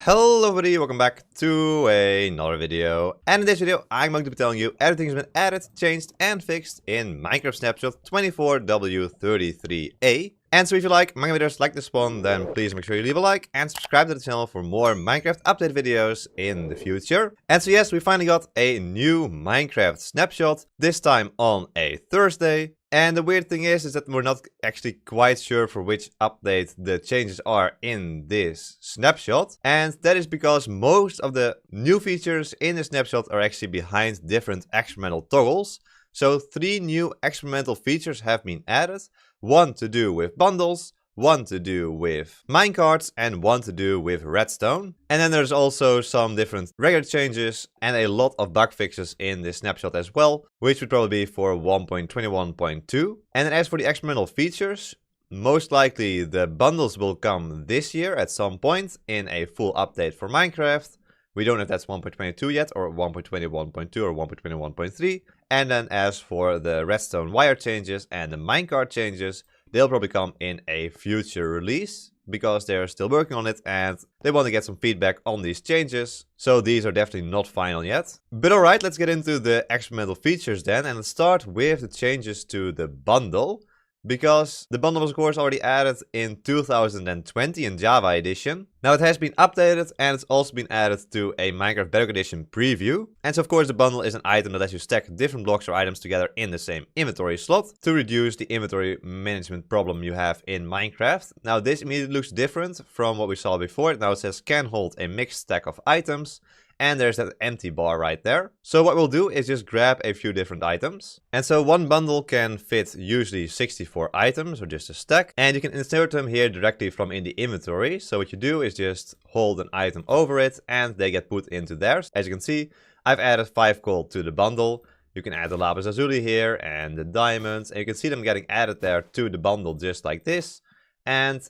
Hello everybody, welcome back to another video. And in this video I'm going to be telling you everything has been added, changed and fixed in Minecraft Snapshot 24w33a. And so if you like Minecraft videos like this one, then please make sure you leave a like and subscribe to the channel for more Minecraft update videos in the future. And so yes, we finally got a new Minecraft Snapshot, this time on a Thursday. And the weird thing is that we're not actually quite sure for which update the changes are in this snapshot. And that is because most of the new features in the snapshot are actually behind different experimental toggles. So 3 new experimental features have been added. One to do with bundles, one to do with minecarts, and one to do with redstone. And then there's also some different regular changes and a lot of bug fixes in this snapshot as well, which would probably be for 1.21.2. And then as for the experimental features, most likely the bundles will come this year at some point in a full update for Minecraft. We don't know if that's 1.22 yet, or 1.21.2 or 1.21.3. And then as for the redstone wire changes and the minecart changes, they'll probably come in a future release, because they're still working on it and they want to get some feedback on these changes. So these are definitely not final yet. But alright, let's get into the experimental features then, and let's start with the changes to the bundle. Because the bundle was of course already added in 2020 in Java edition. Now it has been updated and it's also been added to a Minecraft Bedrock Edition preview. And so of course the bundle is an item that lets you stack different blocks or items together in the same inventory slot to reduce the inventory management problem you have in Minecraft. Now this immediately looks different from what we saw before. Now it says can hold a mixed stack of items. And there's that empty bar right there. So what we'll do is just grab a few different items. And so one bundle can fit usually 64 items or just a stack. And you can insert them here directly from in the inventory. So what you do is just hold an item over it and they get put into there. As you can see, I've added 5 coal to the bundle. You can add the lapis lazuli here and the diamonds. And you can see them getting added there to the bundle just like this. And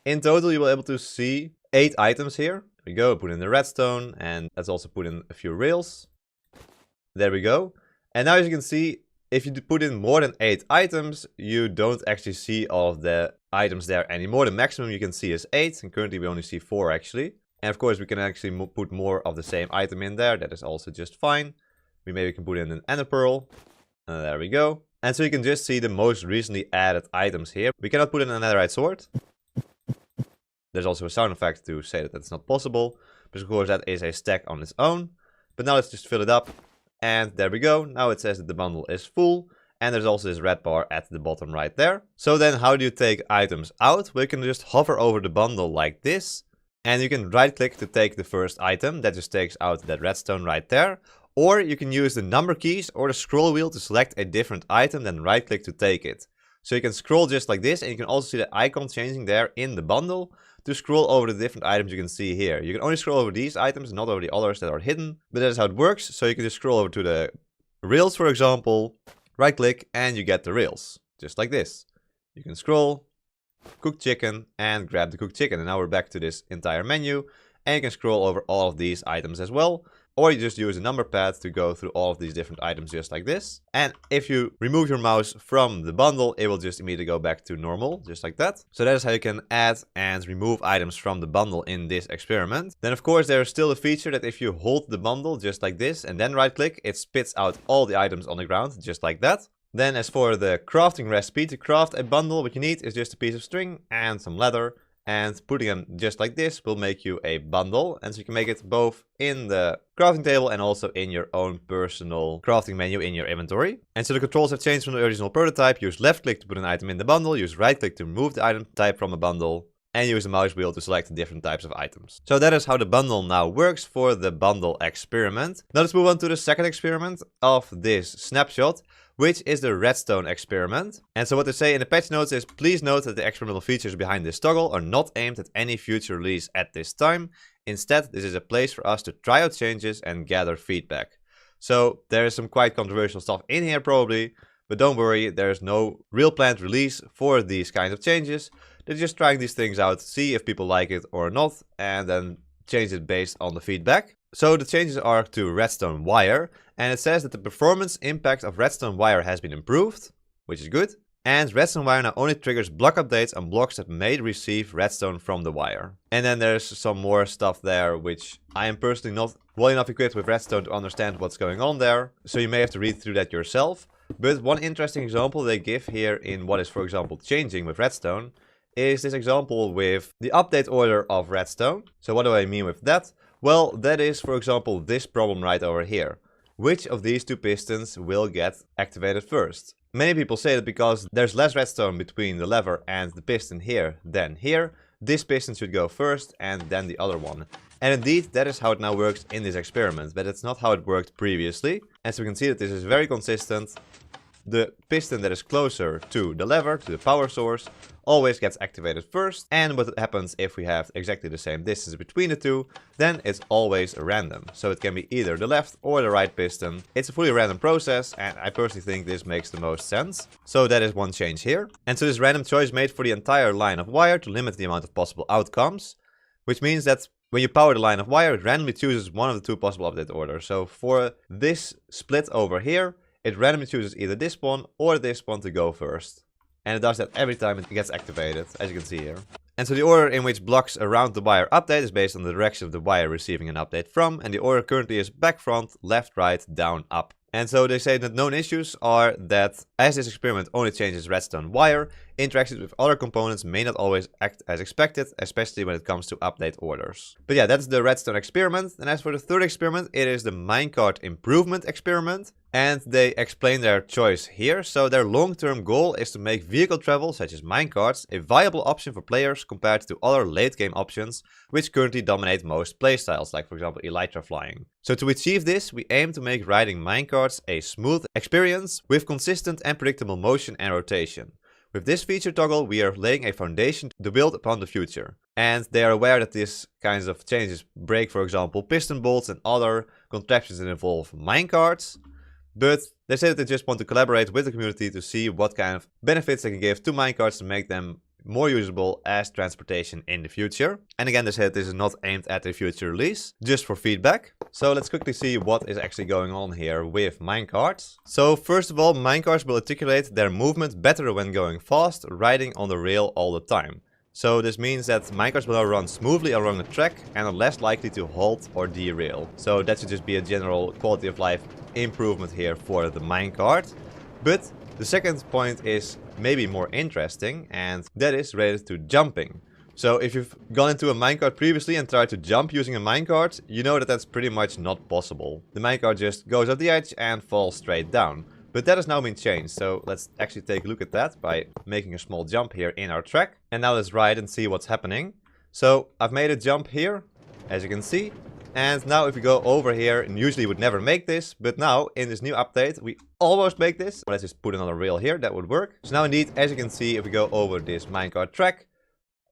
in total, you will be able to see 8 items here. There we go, put in the redstone, and let's also put in a few rails. There we go. And now as you can see, if you put in more than 8 items, you don't actually see all of the items there anymore. The maximum you can see is 8, and currently we only see 4 actually. And of course we can actually put more of the same item in there, that is also just fine. We maybe can put in an ender pearl. There we go. And so you can just see the most recently added items here. We cannot put in a netherite sword. There's also a sound effect to say that that's not possible, because of course that is a stack on its own. But now let's just fill it up, and there we go. Now it says that the bundle is full, and there's also this red bar at the bottom right there. So then how do you take items out? Well, you can just hover over the bundle like this, and you can right click to take the first item. That just takes out that redstone right there. Or you can use the number keys or the scroll wheel to select a different item, then right click to take it. So you can scroll just like this, and you can also see the icon changing there in the bundle to scroll over the different items you can see here. You can only scroll over these items, not over the others that are hidden, but that is how it works. So you can just scroll over to the rails, for example, right click, and you get the rails, just like this. You can scroll, cook chicken, and grab the cooked chicken. And now we're back to this entire menu, and you can scroll over all of these items as well. Or you just use a number pad to go through all of these different items just like this. And if you remove your mouse from the bundle, it will just immediately go back to normal, just like that. So that is how you can add and remove items from the bundle in this experiment. Then of course there is still a feature that if you hold the bundle just like this and then right click, it spits out all the items on the ground, just like that. Then as for the crafting recipe, to craft a bundle, what you need is just a piece of string and some leather. And putting them just like this will make you a bundle. And so you can make it both in the crafting table and also in your own personal crafting menu in your inventory. And so the controls have changed from the original prototype. Use left click to put an item in the bundle. Use right click to remove the item type from a bundle. And use the mouse wheel to select different types of items. So that is how the bundle now works for the bundle experiment. Now let's move on to the second experiment of this snapshot, which is the Redstone Experiment. And so what they say in the patch notes is, please note that the experimental features behind this toggle are not aimed at any future release at this time. Instead, this is a place for us to try out changes and gather feedback. So there is some quite controversial stuff in here probably, but don't worry, there is no real planned release for these kinds of changes. They're just trying these things out, see if people like it or not, and then change it based on the feedback. So the changes are to redstone wire, and it says that the performance impact of redstone wire has been improved, which is good. And redstone wire now only triggers block updates on blocks that may receive redstone from the wire. And then there's some more stuff there, which I am personally not well enough equipped with redstone to understand what's going on there. So you may have to read through that yourself. But one interesting example they give here in what is, for example, changing with redstone is this example with the update order of redstone. So what do I mean with that? Well, that is, for example, this problem right over here. Which of these two pistons will get activated first? Many people say that because there's less redstone between the lever and the piston here than here, this piston should go first and then the other one. And indeed, that is how it now works in this experiment, but it's not how it worked previously. As we can see that this is very consistent. The piston that is closer to the lever, to the power source, always gets activated first. And what happens if we have exactly the same distance between the two, then it's always random. So it can be either the left or the right piston. It's a fully random process, and I personally think this makes the most sense. So that is one change here. And so this random choice made for the entire line of wire to limit the amount of possible outcomes, which means that when you power the line of wire, it randomly chooses one of the two possible update orders. So for this split over here, it randomly chooses either this one or this one to go first. And it does that every time it gets activated, as you can see here. And so the order in which blocks around the wire update is based on the direction of the wire receiving an update from. And the order currently is back, front, left, right, down, up. And so they say that known issues are that as this experiment only changes redstone wire, interactions with other components may not always act as expected, especially when it comes to update orders. But yeah, that's the redstone experiment. And as for the third experiment, it is the Minecart improvement experiment. And they explain their choice here. So their long-term goal is to make vehicle travel, such as minecarts, a viable option for players compared to other late-game options, which currently dominate most playstyles, like for example elytra flying. So to achieve this, we aim to make riding minecarts a smooth experience with consistent and predictable motion and rotation. With this feature toggle, we are laying a foundation to build upon the future. And they are aware that these kinds of changes break, for example, piston bolts and other contraptions that involve minecarts. But they say that they just want to collaborate with the community to see what kind of benefits they can give to minecarts to make them more usable as transportation in the future. And again, they say that this is not aimed at a future release, just for feedback. So let's quickly see what is actually going on here with minecarts. So first of all, minecarts will articulate their movement better when going fast, riding on the rail all the time. So this means that minecarts will now run smoothly along the track and are less likely to halt or derail. So that should just be a general quality of life improvement here for the minecart. But the second point is maybe more interesting, and that is related to jumping. So if you've gone into a minecart previously and tried to jump using a minecart, you know that that's pretty much not possible. The minecart just goes off the edge and falls straight down. But that has now been changed, so let's actually take a look at that by making a small jump here in our track. And now let's ride and see what's happening. So I've made a jump here, as you can see. And now if we go over here, and usually would never make this, but now in this new update, we almost make this. Let's just put another rail here, that would work. So now indeed, as you can see, if we go over this minecart track,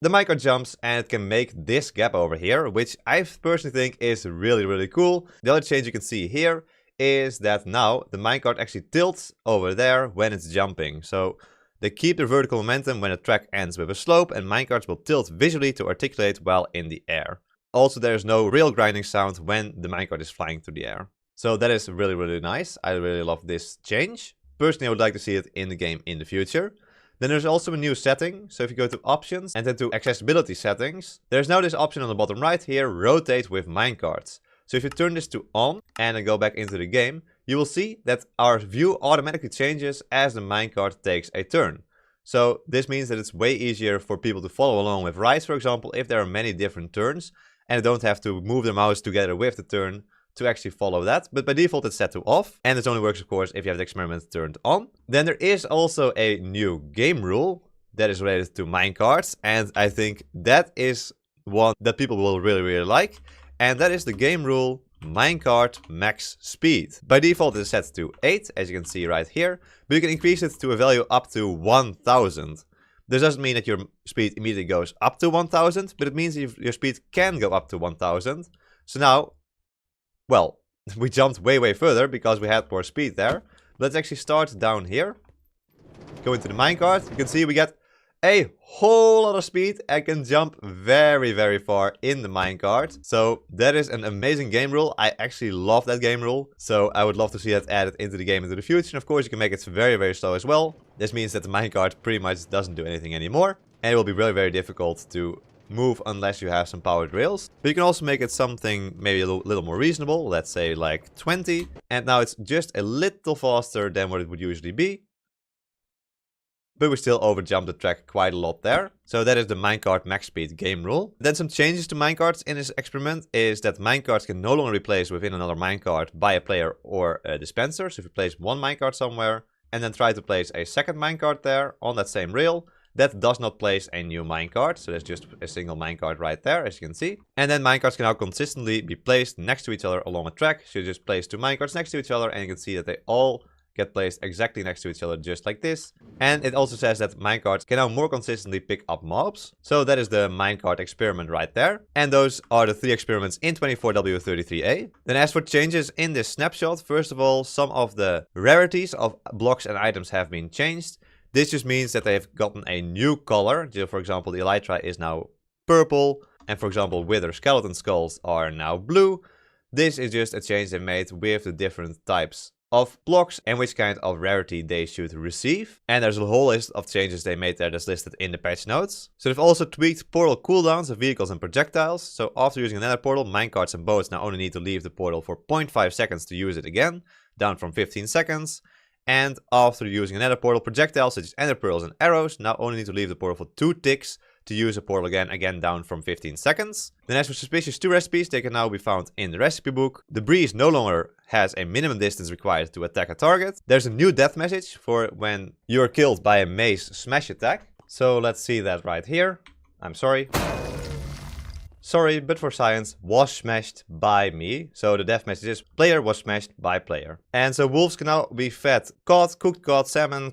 the minecart jumps and it can make this gap over here, which I personally think is really, really cool. The other change you can see here is that now the minecart actually tilts over there when it's jumping. So they keep the vertical momentum when the track ends with a slope, and minecarts will tilt visually to articulate while in the air. Also, there's no rail grinding sound when the minecart is flying through the air. So that is really, really nice. I really love this change. Personally, I would like to see it in the game in the future. Then there's also a new setting. So if you go to options and then to accessibility settings, there's now this option on the bottom right here, rotate with minecarts. So if you turn this to on and then go back into the game, you will see that our view automatically changes as the minecart takes a turn. So this means that it's way easier for people to follow along with rides, for example, if there are many different turns and they don't have to move their mouse together with the turn to actually follow that. But by default it's set to off, and this only works of course if you have the experiment turned on. Then there is also a new game rule that is related to minecarts, and I think that is one that people will really, really like. And that is the game rule minecartMaxSpeed. By default it is set to 8, as you can see right here, but you can increase it to a value up to 1000. This doesn't mean that your speed immediately goes up to 1000, but it means your speed can go up to 1000. So now, well, we jumped way, way further because we had more speed there. Let's actually start down here. Go into the minecart. You can see we get a whole lot of speed and can jump very, very far in the minecart. So that is an amazing game rule. I actually love that game rule. So I would love to see that added into the game into the future. And of course, you can make it very, very slow as well. This means that the minecart pretty much doesn't do anything anymore. And it will be very, very difficult to move unless you have some powered rails. But you can also make it something maybe a little more reasonable. Let's say like 20. And now it's just a little faster than what it would usually be. But we still overjumped the track quite a lot there. So that is the minecartMaxSpeed game rule. Then some changes to minecarts in this experiment is that minecarts can no longer be placed within another minecart by a player or a dispenser. So if you place one minecart somewhere and then try to place a second minecart there on that same rail, that does not place a new minecart. So there's just a single minecart right there, as you can see. And then minecarts can now consistently be placed next to each other along a track. So you just place two minecarts next to each other and you can see that they all get placed exactly next to each other, just like this. And it also says that minecarts can now more consistently pick up mobs. So that is the Minecart Experiment right there. And those are the 3 experiments in 24w33a. Then as for changes in this snapshot, first of all, some of the rarities of blocks and items have been changed. This just means that they've gotten a new color. So for example, the elytra is now purple. And for example, wither skeleton skulls are now blue. This is just a change they made with the different types of blocks and which kind of rarity they should receive. And there's a whole list of changes they made there that's listed in the patch notes. So they've also tweaked portal cooldowns of vehicles and projectiles. So after using another portal, minecarts and boats now only need to leave the portal for 0.5 seconds to use it again, down from 15 seconds. And after using another portal, projectiles such as ender pearls and arrows now only need to leave the portal for 2 ticks to use a portal again down from 15 seconds. Then as for suspicious 2 recipes, they can now be found in the recipe book. The breeze no longer has a minimum distance required to attack a target. There's a new death message for when you're killed by a mace smash attack. So let's see that right here. I'm sorry. Sorry, but for science, was smashed by me. So the death message is player was smashed by player. And so wolves can now be fed cod, cooked salmon,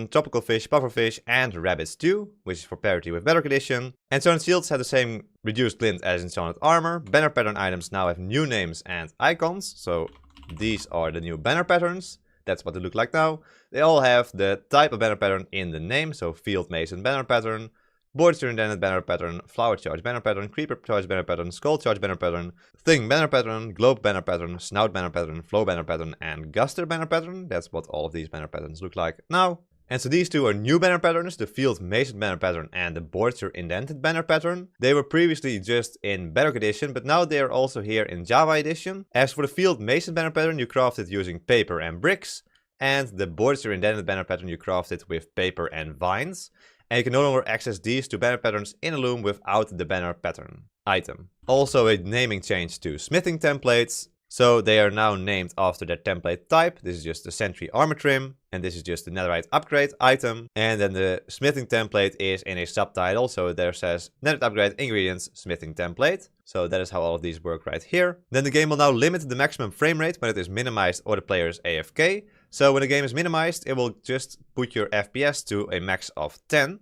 tropical fish, pufferfish, and rabbit stew, which is for parity with Bedrock Edition. Enchanted shields have the same reduced glint as enchanted armor. Banner pattern items now have new names and icons. So these are the new banner patterns. That's what they look like now. They all have the type of banner pattern in the name. So field mason banner pattern, Border indented banner pattern, flower charge banner pattern, creeper charge banner pattern, skull charge banner pattern, thing banner pattern, globe banner pattern, snout banner pattern, flow banner pattern, and guster banner pattern. That's what all of these banner patterns look like now. And so these 2 are new banner patterns, the field mason banner pattern and the border indented banner pattern. They were previously just in Bedrock Edition, but now they are also here in Java Edition. As for the field mason banner pattern, you craft it using paper and bricks. And the border indented banner pattern, you craft it with paper and vines. And you can no longer access these 2 banner patterns in a loom without the banner pattern item. Also a naming change to smithing templates. So they are now named after their template type. This is just the sentry armor trim. And this is just the netherite upgrade item. And then the smithing template is in a subtitle. So there says netherite upgrade ingredients smithing template. So that is how all of these work right here. Then the game will now limit the maximum frame rate when it is minimized or the player is AFK. So when the game is minimized, it will just put your FPS to a max of 10.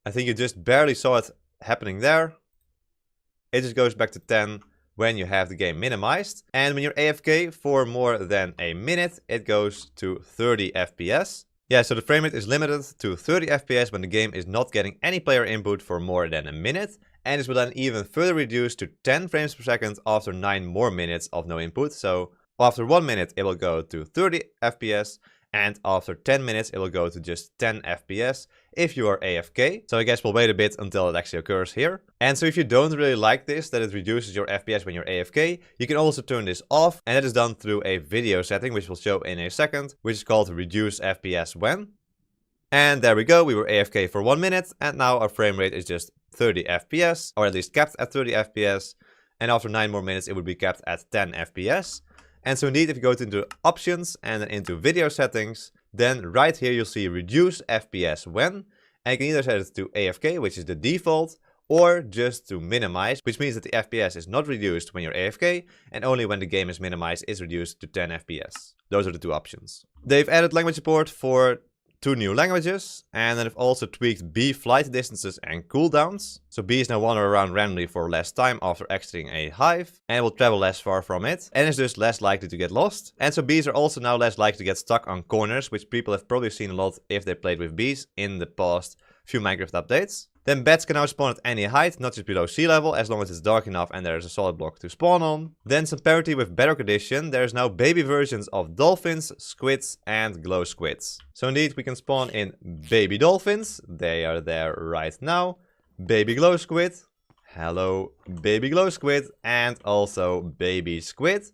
I think you just barely saw it happening there. It just goes back to 10 when you have the game minimized. And when you're AFK for more than a minute, it goes to 30 FPS. Yeah, so the frame rate is limited to 30 FPS when the game is not getting any player input for more than a minute. And this will then even further reduce to 10 frames per second after 9 more minutes of no input. So after 1 minute, it will go to 30 FPS. And after 10 minutes, it will go to just 10 FPS if you are AFK. So I guess we'll wait a bit until it actually occurs here. And so if you don't really like this, that it reduces your FPS when you're AFK, you can also turn this off. And that is done through a video setting, which we'll show in a second, which is called reduce FPS when. And there we go, we were AFK for 1 minute. And now our frame rate is just 30 FPS, or at least capped at 30 FPS. And after 9 more minutes, it would be capped at 10 FPS. And so indeed, if you go into options and then into video settings, then right here you'll see reduce FPS when. And you can either set it to AFK, which is the default, or just to minimize, which means that the FPS is not reduced when you're AFK, and only when the game is minimized is reduced to 10 FPS. Those are the 2 options. They've added language support for 2 new languages, and then they've also tweaked bee flight distances and cooldowns. So bees now wander around randomly for less time after exiting a hive, and will travel less far from it, and is just less likely to get lost. And so bees are also now less likely to get stuck on corners, which people have probably seen a lot if they played with bees in the past few Minecraft updates. Then beds can now spawn at any height, not just below sea level, as long as it's dark enough and there's a solid block to spawn on. Then some parity with Bedrock Edition, there's now baby versions of dolphins, squids and glow squids. So indeed we can spawn in baby dolphins, they are there right now. Baby glow squid, hello baby glow squid, and also baby squid.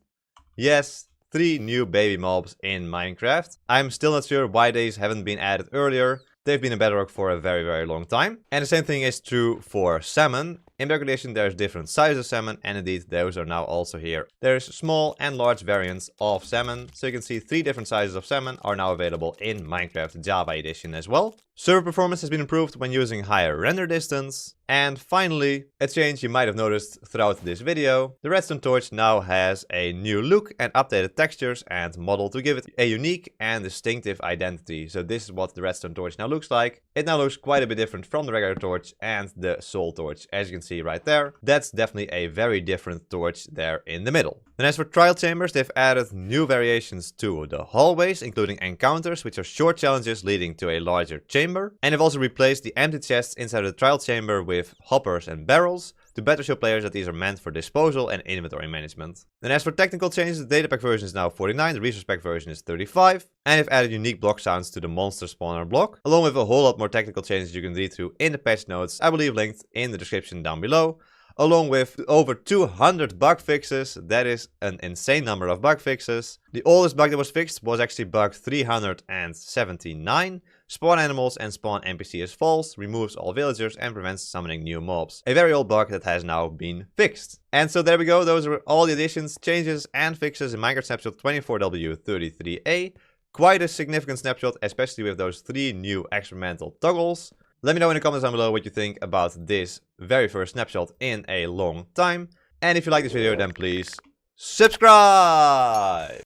Yes, 3 new baby mobs in Minecraft. I'm still not sure why these haven't been added earlier. They've been in Bedrock for a very long time. And the same thing is true for salmon. In Bedrock Edition there's different sizes of salmon, and indeed those are now also here. There's small and large variants of salmon, so you can see 3 different sizes of salmon are now available in Minecraft Java Edition as well. Server performance has been improved when using higher render distance. And finally, a change you might have noticed throughout this video. The redstone torch now has a new look and updated textures and model to give it a unique and distinctive identity. So this is what the redstone torch now looks like. It now looks quite a bit different from the regular torch and the soul torch, as you can see right there. That's definitely a very different torch there in the middle. And as for trial chambers, they've added new variations to the hallways, including encounters, which are short challenges leading to a larger chamber. And they've also replaced the empty chests inside the trial chamber with hoppers and barrels to better show players that these are meant for disposal and inventory management. Then as for technical changes, the data pack version is now 49, the resource pack version is 35, and they've added unique block sounds to the monster spawner block, along with a whole lot more technical changes you can read through in the patch notes, I will leave linked in the description down below, along with over 200 bug fixes. That is an insane number of bug fixes. The oldest bug that was fixed was actually bug 379. Spawn animals and spawn NPC as false, removes all villagers and prevents summoning new mobs. A very old bug that has now been fixed. And so there we go, those are all the additions, changes and fixes in Minecart Snapshot 24w33a. Quite a significant snapshot, especially with those 3 new experimental toggles. Let me know in the comments down below what you think about this very first snapshot in a long time. And if you like this video, then please subscribe!